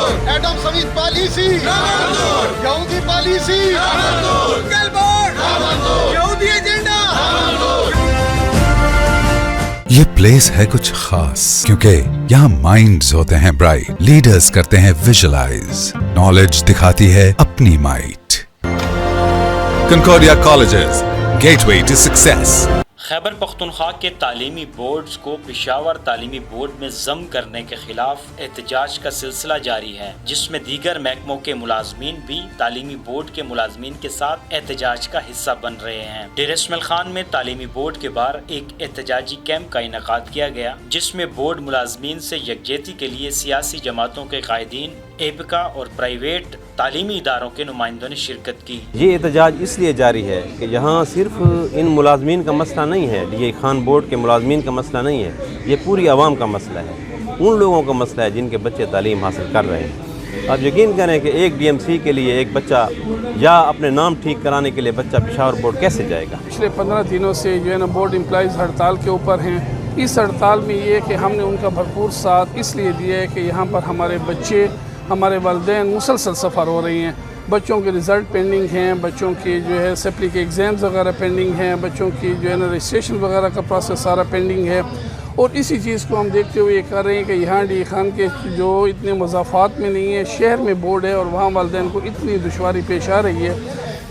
Adam Smith policy, Yahudi policy, single board, Yahudi agenda. یہ place ہے کچھ خاص کیونکہ یہاں مائنڈز ہوتے ہیں برائٹ، لیڈرز کرتے ہیں ویژلائز، نالج دکھاتی ہے اپنی might. Concordia colleges, gateway to success. Khyber Pakhtunkhwa کے تعلیمی بورڈز کو پشاور تعلیمی بورڈ میں ضم کرنے کے خلاف احتجاج کا سلسلہ جاری ہے، جس میں دیگر محکموں کے ملازمین بھی تعلیمی بورڈ کے ملازمین کے ساتھ احتجاج کا حصہ بن رہے ہیں۔ ڈیرہ اسماعیل خان میں تعلیمی بورڈ کے باہر ایک احتجاجی کیمپ کا انعقاد کیا گیا، جس میں بورڈ ملازمین سے یکجہتی کے لیے سیاسی جماعتوں کے قائدین، ایپکا اور پرائیویٹ تعلیمی اداروں کے نمائندوں نے شرکت کی۔ یہ احتجاج اس لیے جاری ہے کہ یہاں صرف ان ملازمین کا مسئلہ نہیں ہے، ڈی اے خان بورڈ کے ملازمین کا مسئلہ نہیں ہے، یہ پوری عوام کا مسئلہ ہے، ان لوگوں کا مسئلہ ہے جن کے بچے تعلیم حاصل کر رہے ہیں۔ آپ یقین کریں کہ ایک ڈی ایم سی کے لیے ایک بچہ یا اپنے نام ٹھیک کرانے کے لیے بچہ پشاور بورڈ کیسے جائے گا؟ پچھلے 15 دنوں سے جو ہے نا بورڈ امپلائیز ہڑتال کے اوپر ہیں۔ اس ہڑتال میں یہ ہے کہ ہم نے ان کا بھرپور ساتھ اس لیے دیا ہے کہ یہاں پر ہمارے بچے، ہمارے والدین مسلسل سفر ہو رہی ہیں، بچوں کے رزلٹ پینڈنگ ہیں، بچوں کی جو ہے سپلی کے ایگزامز وغیرہ پینڈنگ ہیں، بچوں کی جو ہے نا رجسٹریشن وغیرہ کا پروسیس سارا پینڈنگ ہے، اور اسی چیز کو ہم دیکھتے ہوئے یہ کر رہے ہیں کہ یہاں ڈی خان کے جو اتنے مضافات میں نہیں ہے، شہر میں بورڈ ہے اور وہاں والدین کو اتنی دشواری پیش آ رہی ہے۔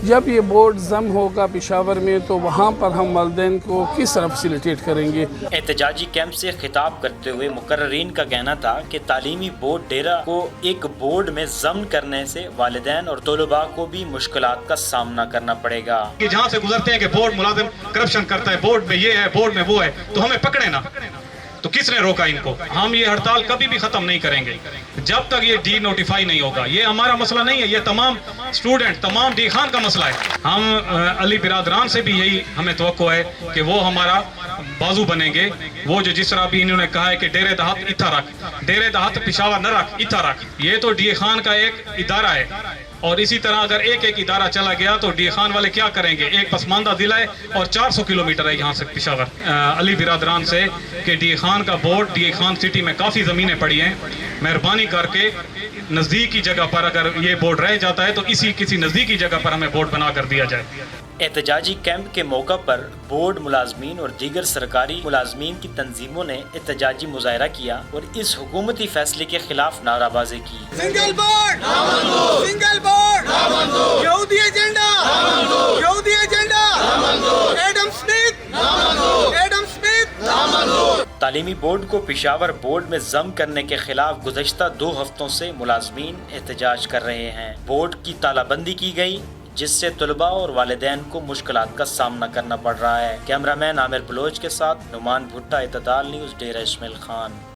جب یہ بورڈ ضم ہوگا پشاور میں تو وہاں پر ہم والدین کو کس طرح فیسیلیٹیٹ کریں گے۔ احتجاجی کیمپ سے خطاب کرتے ہوئے مقررین کا کہنا تھا کہ تعلیمی بورڈ ڈیرہ کو ایک بورڈ میں ضم کرنے سے والدین اور طلباء کو بھی مشکلات کا سامنا کرنا پڑے گا۔ کہ جہاں سے گزرتے ہیں کہ بورڈ ملازم کرپشن کرتا ہے، بورڈ میں یہ ہے، بورڈ میں وہ ہے، تو ہمیں پکڑے نا، تو کس نے روکا ان کو؟ ہم یہ ہڑتال کبھی بھی ختم نہیں کریں گے جب تک یہ ڈی نوٹیفائی نہیں ہوگا۔ یہ ہمارا مسئلہ نہیں ہے، یہ تمام اسٹوڈنٹ، تمام ڈی خان کا مسئلہ ہے۔ ہم علی برادران سے بھی یہی ہمیں توقع ہے کہ وہ ہمارا بازو بنیں گے۔ وہ جو جس طرح بھی انہوں نے کہا ہے کہ ڈیرے دہات اتھا رکھ، ڈیرے دہات پشاور نہ رکھ، اتھا رکھ، یہ تو ڈی خان کا ایک ادارہ ہے، اور اسی طرح اگر ایک ایک ادارہ چلا گیا تو ڈی خان والے کیا کریں گے؟ ایک پسماندہ ضلع ہے اور 400 کلومیٹر ہے یہاں سے پشاور۔ علی برادران سے کہ ڈی خان کا بورڈ، ڈی خان سٹی میں کافی زمینیں پڑی ہیں، مہربانی کر کے نزدیکی جگہ پر اگر یہ بورڈ رہ جاتا ہے تو کسی نزدیکی جگہ پر ہمیں بورڈ بنا کر دیا جائے۔ احتجاجی کیمپ کے موقع پر بورڈ ملازمین اور دیگر سرکاری ملازمین کی تنظیموں نے احتجاجی مظاہرہ کیا اور اس حکومتی فیصلے کے خلاف نعرہ بازی کی۔ Single board, single board, Yahudi agenda, Yahudi agenda, Adam Smith, Adam Smith. تعلیمی بورڈ کو پشاور بورڈ میں ضم کرنے کے خلاف گزشتہ 2 ہفتوں سے ملازمین احتجاج کر رہے ہیں۔ بورڈ کی تالہ بندی کی گئی، جس سے طلباء اور والدین کو مشکلات کا سامنا کرنا پڑ رہا ہے۔ کیمرہ مین عامر بلوچ کے ساتھ نعمان بھٹا، اعتدال نیوز، ڈیرہ اسماعیل خان۔